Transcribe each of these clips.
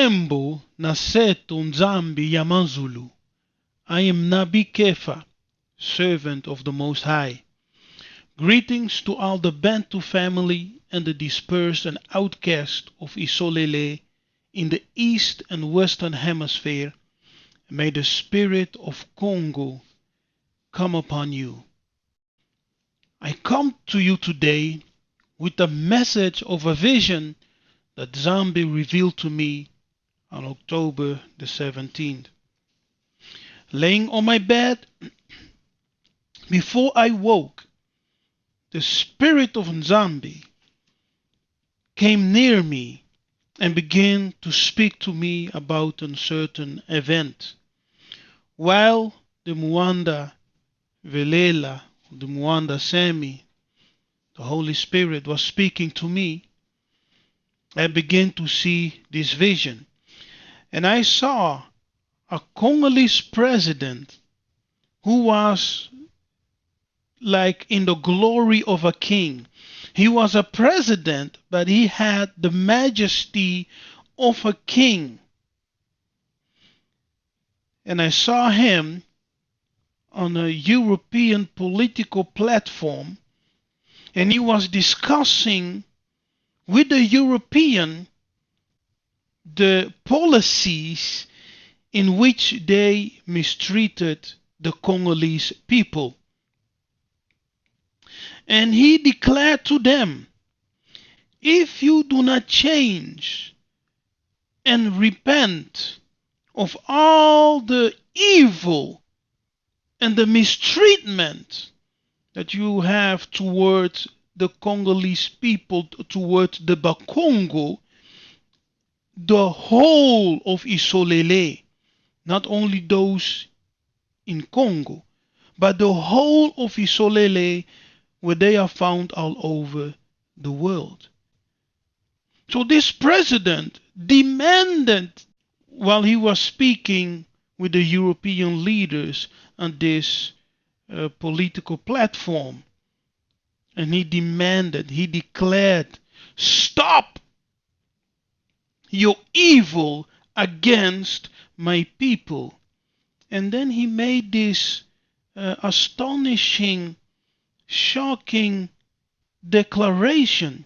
Tembo Naseto Nzambi Yamanzulu. I am Nabi Kefa, servant of the Most High. Greetings to all the Bantu family and the dispersed and outcast of Isolele in the East and Western Hemisphere. May the Spirit of Congo come upon you. I come to you today with a message of a vision that Nzambi revealed to me on October the 17th. Laying on my bed, before I woke, the Spirit of Nzambi came near me and began to speak to me about a certain event. While the Muanda Velela, the Muanda Semi, the Holy Spirit was speaking to me, I began to see this vision. And I saw a Congolese president who was like in the glory of a king. He was a president, but he had the majesty of a king. And I saw him on a European political platform, and he was discussing with the European the policies in which they mistreated the Congolese people. And he declared to them, if you do not change and repent of all the evil and the mistreatment that you have towards the Congolese people, towards the Bakongo, the whole of Isolele, not only those in Congo, but the whole of Isolele, where they are found all over the world. So this president demanded, while he was speaking with the European leaders on this political platform, and he demanded, he declared, stop your evil against my people. And then he made this astonishing, shocking declaration.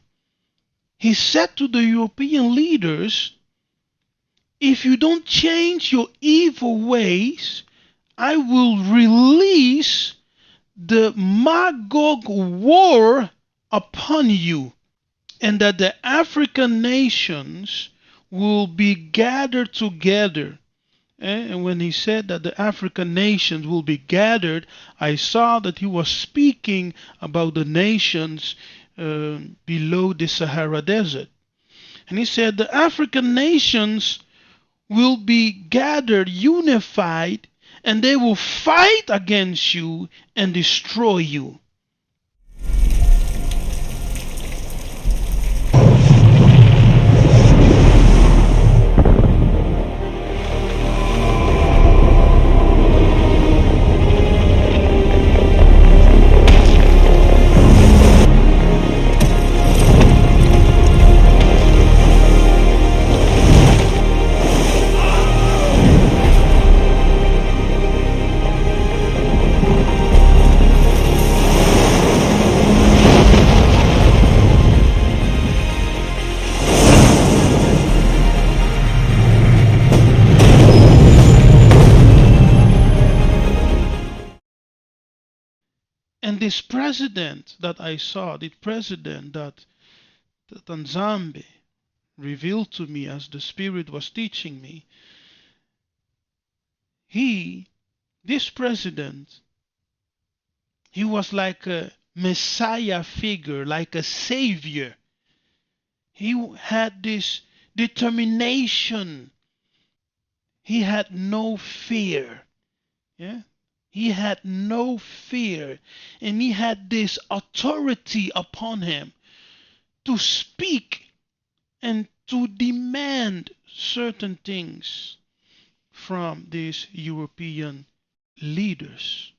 He said to the European leaders, if you don't change your evil ways, I will release the Magog war upon you, and that the African nations will be gathered together. And when he said that the African nations will be gathered, I saw that he was speaking about the nations below the Sahara Desert. And he said the African nations will be gathered, unified, and they will fight against you and destroy you. And this president that I saw, the president that Nzambi revealed to me as the Spirit was teaching me, this president, he was like a Messiah figure, like a savior. He had this determination. He had no fear. Yeah? He had no fear, and he had this authority upon him to speak and to demand certain things from these European leaders.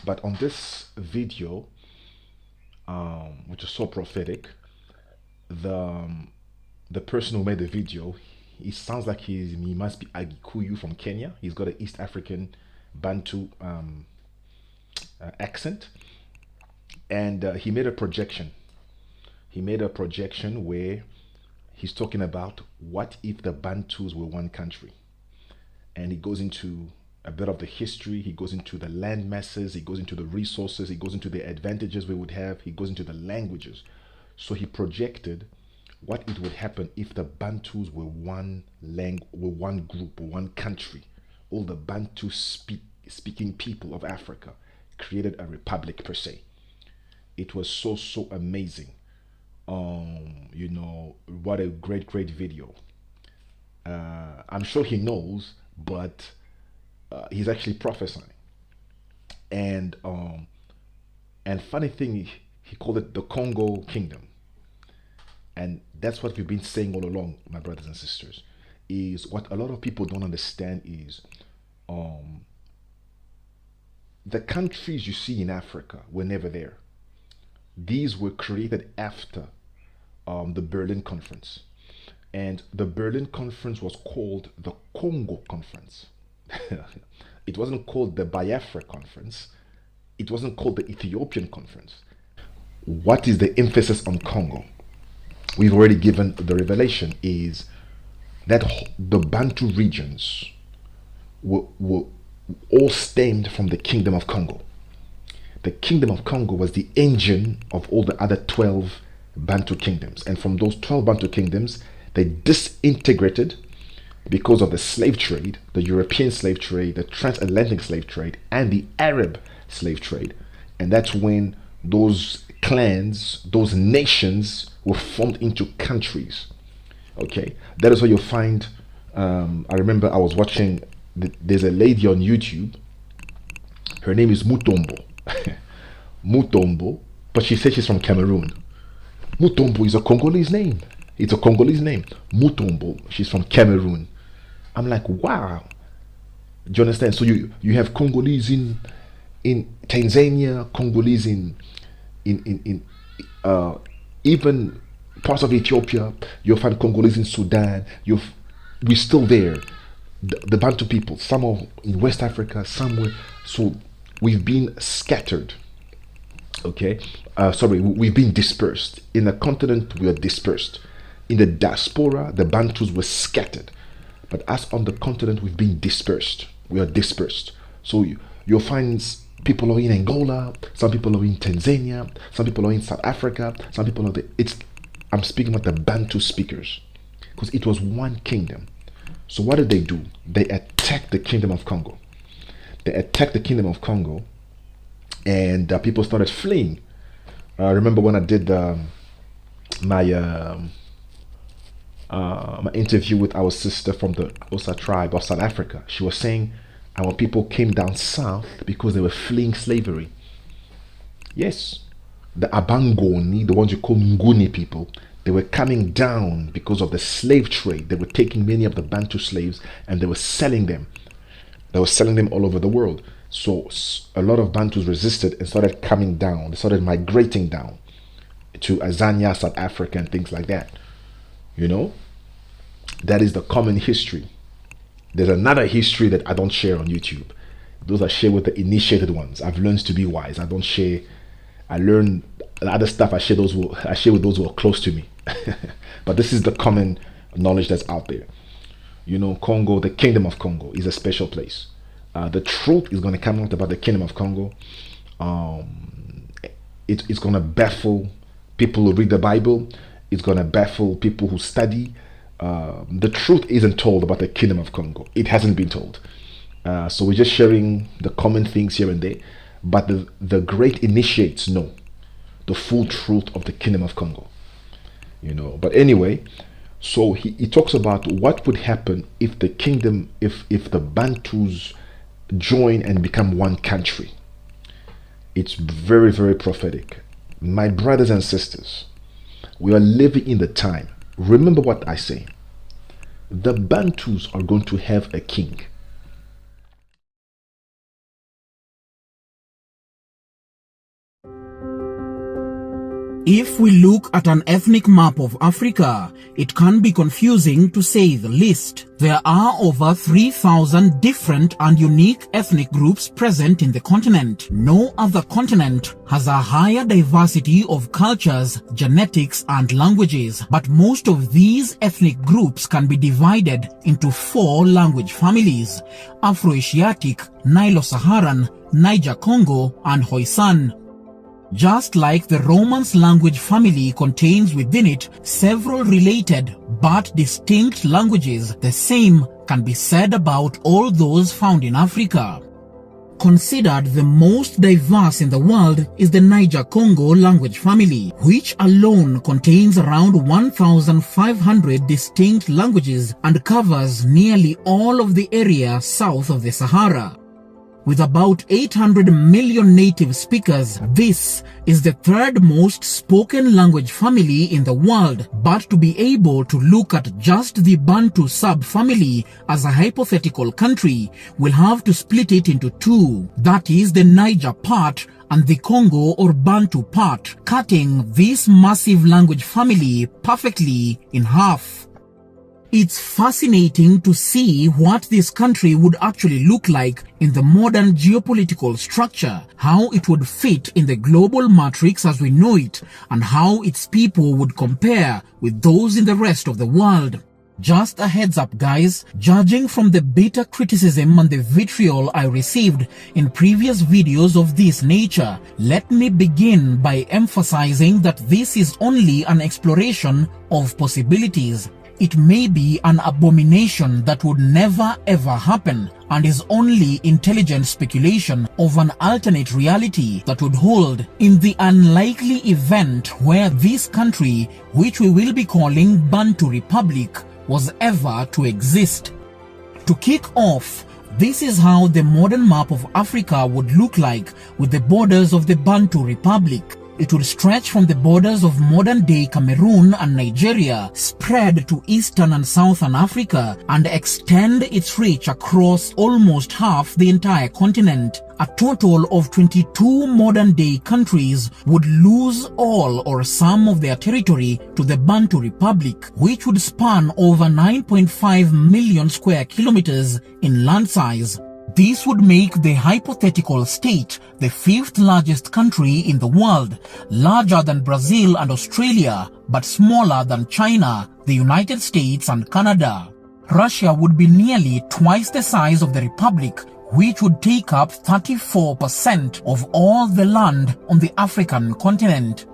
But on this video, which is so prophetic, the the person who made the video, he sounds like he must be Agikuyu from Kenya. He's got an East African Bantu accent, and he made a projection. He made a projection where he's talking about what if the Bantus were one country, and he goes into a bit of the history. He goes into the land masses. He goes into the resources. He goes into the advantages we would have. He goes into the languages. So he projected what it would happen if the Bantus were were one group, one country. All the speaking people of Africa created a republic per se. It was so amazing. What a great video. I'm sure he knows, but he's actually prophesying. And funny thing, he called it the Congo Kingdom. And that's what we've been saying all along, my brothers and sisters. Is what a lot of people don't understand is um, the countries you see in Africa were never there. These were created after the Berlin Conference. And the Berlin Conference was called the Congo Conference. It wasn't called the Biafra Conference. It wasn't called the Ethiopian Conference. What is the emphasis on Congo? We've already given the revelation is that the Bantu regions were all stemmed from the Kingdom of Congo. The Kingdom of Congo was the engine of all the other 12 Bantu kingdoms. And from those 12 Bantu kingdoms, they disintegrated because of the slave trade, the European slave trade, the transatlantic slave trade, and the Arab slave trade. And that's when those clans, those nations were formed into countries. Okay, that is where you'll find. I remember I was watching, there's a lady on YouTube. Her name is Mutombo. Mutombo, but she says she's from Cameroon. Mutombo is a Congolese name. It's a Congolese name. Mutombo. She's from Cameroon. I'm like, wow. Do you understand? So you have Congolese in Tanzania, Congolese in even parts of Ethiopia. You'll find Congolese in Sudan. We're still there. The Bantu people, some are in West Africa, somewhere. So we've been scattered. Okay, sorry, we've been dispersed. In the continent, we are dispersed. In the diaspora, the Bantus were scattered. But us on the continent, we've been dispersed. We are dispersed. So you'll find people are in Angola, some people are in Tanzania, some people are in South Africa, some people are I'm speaking about the Bantu speakers. Because it was one kingdom. So what did they do? They attacked the kingdom of Congo. They attacked the kingdom of Congo, and people started fleeing. I remember when I did my my interview with our sister from the Osa tribe of South Africa. She was saying our people came down south because they were fleeing slavery. Yes, the Abangoni, the ones you call Nguni people, they were coming down because of the slave trade. They were taking many of the Bantu slaves and they were selling them. They were selling them all over the world. So a lot of Bantus resisted and started coming down. They started migrating down to Azania, South Africa, and things like that. You know, that is the common history. There's another history that I don't share on YouTube. Those are shared with the initiated ones. I've learned to be wise. I don't share. I learn the other stuff. I share with those who are close to me. But this is the common knowledge that's out there. You know, Congo, the Kingdom of Congo, is a special place. The truth is going to come out about the Kingdom of Congo. It's going to baffle people who read the Bible. It's going to baffle people who study. The truth isn't told about the Kingdom of Congo. It hasn't been told. So we're just sharing the common things here and there. But the great initiates know the full truth of the Kingdom of Congo. You know. But anyway, so he talks about what would happen if the kingdom, if the Bantus join and become one country. It's very prophetic. My brothers and sisters, we are living in the time. Remember what I say. The Bantus are going to have a king. If we look at an ethnic map of Africa, it can be confusing to say the least. There are over 3,000 different and unique ethnic groups present in the continent. No other continent has a higher diversity of cultures, genetics, and languages, but most of these ethnic groups can be divided into 4 language families: Afro-Asiatic, Nilo-Saharan, Niger-Congo, and Khoisan. Just like the Romance language family contains within it several related but distinct languages, the same can be said about all those found in Africa. Considered the most diverse in the world is the Niger-Congo language family, which alone contains around 1,500 distinct languages and covers nearly all of the area south of the Sahara. With about 800 million native speakers, this is the 3rd most spoken language family in the world. But to be able to look at just the Bantu subfamily as a hypothetical country, we'll have to split it into 2. That is the Niger part and the Congo or Bantu part, cutting this massive language family perfectly in half. It's fascinating to see what this country would actually look like in the modern geopolitical structure, how it would fit in the global matrix as we know it, and how its people would compare with those in the rest of the world. Just a heads up guys, judging from the bitter criticism and the vitriol I received in previous videos of this nature, let me begin by emphasizing that this is only an exploration of possibilities. It may be an abomination that would never ever happen and is only intelligent speculation of an alternate reality that would hold in the unlikely event where this country, which we will be calling Bantu Republic, was ever to exist. To kick off, this is how the modern map of Africa would look like with the borders of the Bantu Republic. It would stretch from the borders of modern-day Cameroon and Nigeria, spread to Eastern and Southern Africa, and extend its reach across almost half the entire continent. A total of 22 modern-day countries would lose all or some of their territory to the Bantu Republic, which would span over 9.5 million square kilometers in land size. This would make the hypothetical state the 5th largest country in the world, larger than Brazil and Australia, but smaller than China, the United States and Canada. Russia would be nearly twice the size of the Republic, which would take up 34% of all the land on the African continent.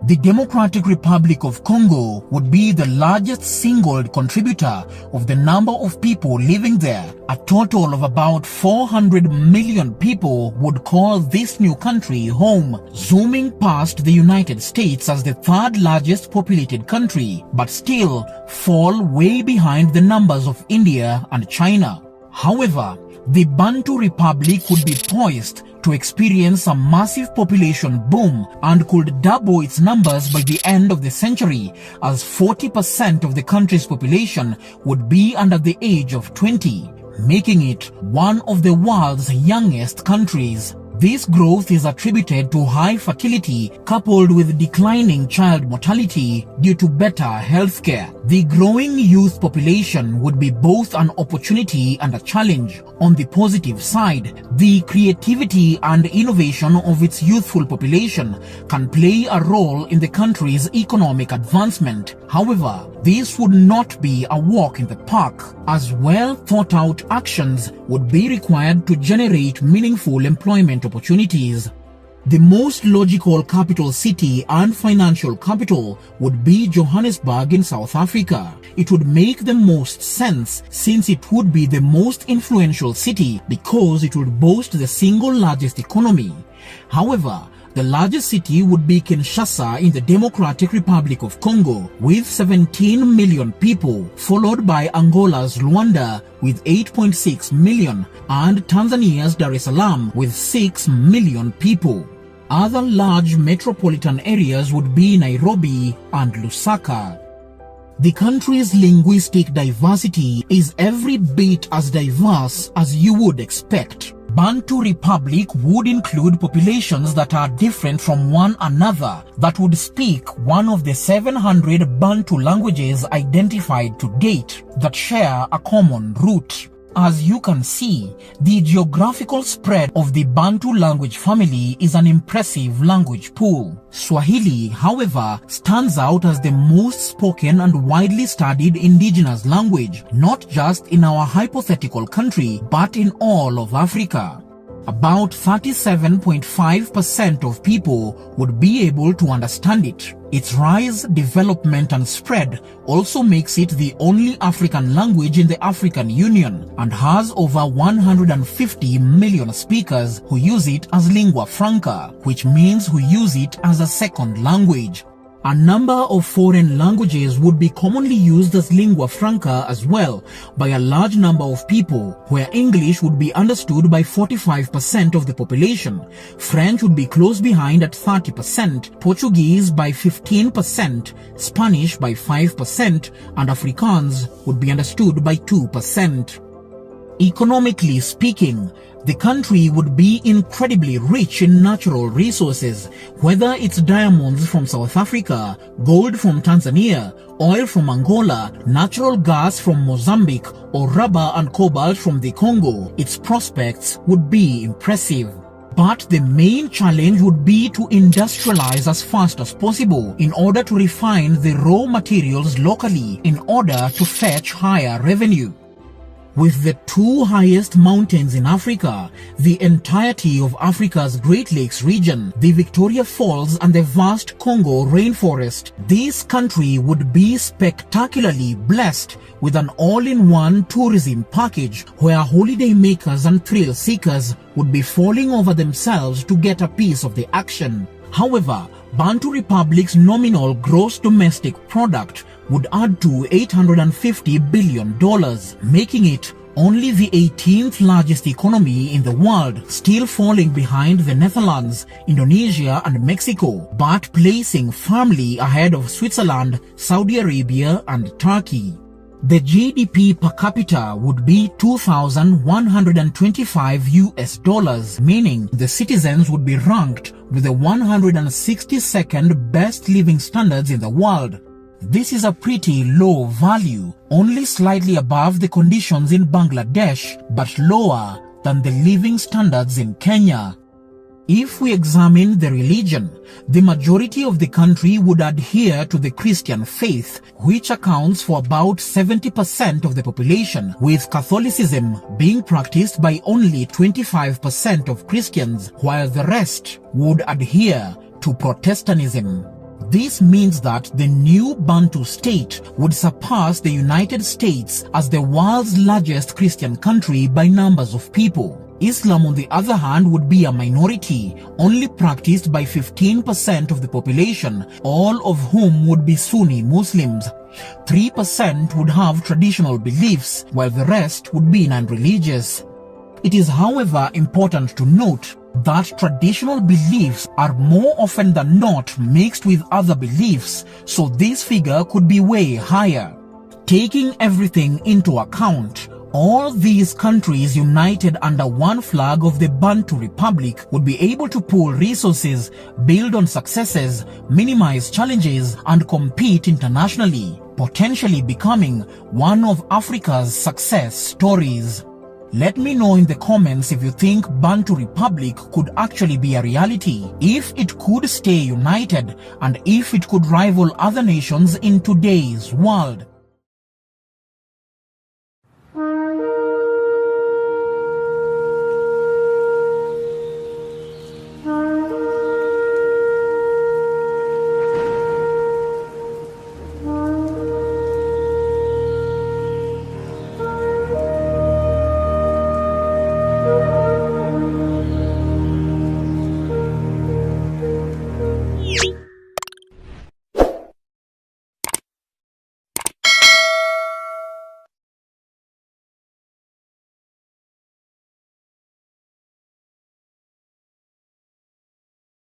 The Democratic Republic of Congo would be the largest single contributor of the number of people living there. A total of about 400 million people would call this new country home, zooming past the United States as the 3rd largest populated country, but still fall way behind the numbers of India and China. However, the Bantu Republic would be poised to experience a massive population boom and could double its numbers by the end of the century, as 40% of the country's population would be under the age of 20, making it one of the world's youngest countries. This growth is attributed to high fertility coupled with declining child mortality due to better healthcare. The growing youth population would be both an opportunity and a challenge. On the positive side, the creativity and innovation of its youthful population can play a role in the country's economic advancement. However, this would not be a walk in the park, as well thought out actions would be required to generate meaningful employment opportunities. The most logical capital city and financial capital would be Johannesburg in South Africa. It would make the most sense since it would be the most influential city because it would boast the single largest economy. However, the largest city would be Kinshasa in the Democratic Republic of Congo with 17 million people, followed by Angola's Luanda with 8.6 million and Tanzania's Dar es Salaam with 6 million people. Other large metropolitan areas would be Nairobi and Lusaka. The country's linguistic diversity is every bit as diverse as you would expect. Bantu Republic would include populations that are different from one another, that would speak one of the 700 Bantu languages identified to date, that share a common root. As you can see, the geographical spread of the Bantu language family is an impressive language pool. Swahili, however, stands out as the most spoken and widely studied indigenous language, not just in our hypothetical country, but in all of Africa. About 37.5% of people would be able to understand it. Its rise, development and spread also makes it the only African language in the African Union and has over 150 million speakers who use it as lingua franca, which means who use it as a second language. A number of foreign languages would be commonly used as lingua franca as well by a large number of people, where English would be understood by 45% of the population, French would be close behind at 30%, Portuguese by 15%, Spanish by 5%, and Afrikaans would be understood by 2%. Economically speaking, the country would be incredibly rich in natural resources, whether it's diamonds from South Africa, gold from Tanzania, oil from Angola, natural gas from Mozambique, or rubber and cobalt from the Congo. Its prospects would be impressive. But the main challenge would be to industrialize as fast as possible in order to refine the raw materials locally in order to fetch higher revenue. With the two highest mountains in Africa, the entirety of Africa's Great Lakes region, the Victoria Falls and the vast Congo rainforest, this country would be spectacularly blessed with an all-in-one tourism package where holiday makers and thrill seekers would be falling over themselves to get a piece of the action. However, Bantu Republic's nominal gross domestic product would add to $850 billion, making it only the 18th largest economy in the world, still falling behind the Netherlands, Indonesia and Mexico, but placing firmly ahead of Switzerland, Saudi Arabia and Turkey. The GDP per capita would be $2,125, meaning the citizens would be ranked with the 162nd best living standards in the world. This is a pretty low value, only slightly above the conditions in Bangladesh, but lower than the living standards in Kenya. If we examine the religion, the majority of the country would adhere to the Christian faith, which accounts for about 70% of the population, with Catholicism being practiced by only 25% of Christians, while the rest would adhere to Protestantism. This means that the new Bantu state would surpass the United States as the world's largest Christian country by numbers of people. Islam, on the other hand, would be a minority, only practiced by 15% of the population, all of whom would be Sunni Muslims. 3% would have traditional beliefs, while the rest would be non-religious. It is, however, important to note that traditional beliefs are more often than not mixed with other beliefs, so this figure could be way higher. Taking everything into account, all these countries united under one flag of the Bantu Republic would be able to pool resources, build on successes, minimize challenges, and compete internationally, potentially becoming one of Africa's success stories. Let me know in the comments if you think Bantu Republic could actually be a reality, if it could stay united, and if it could rival other nations in today's world.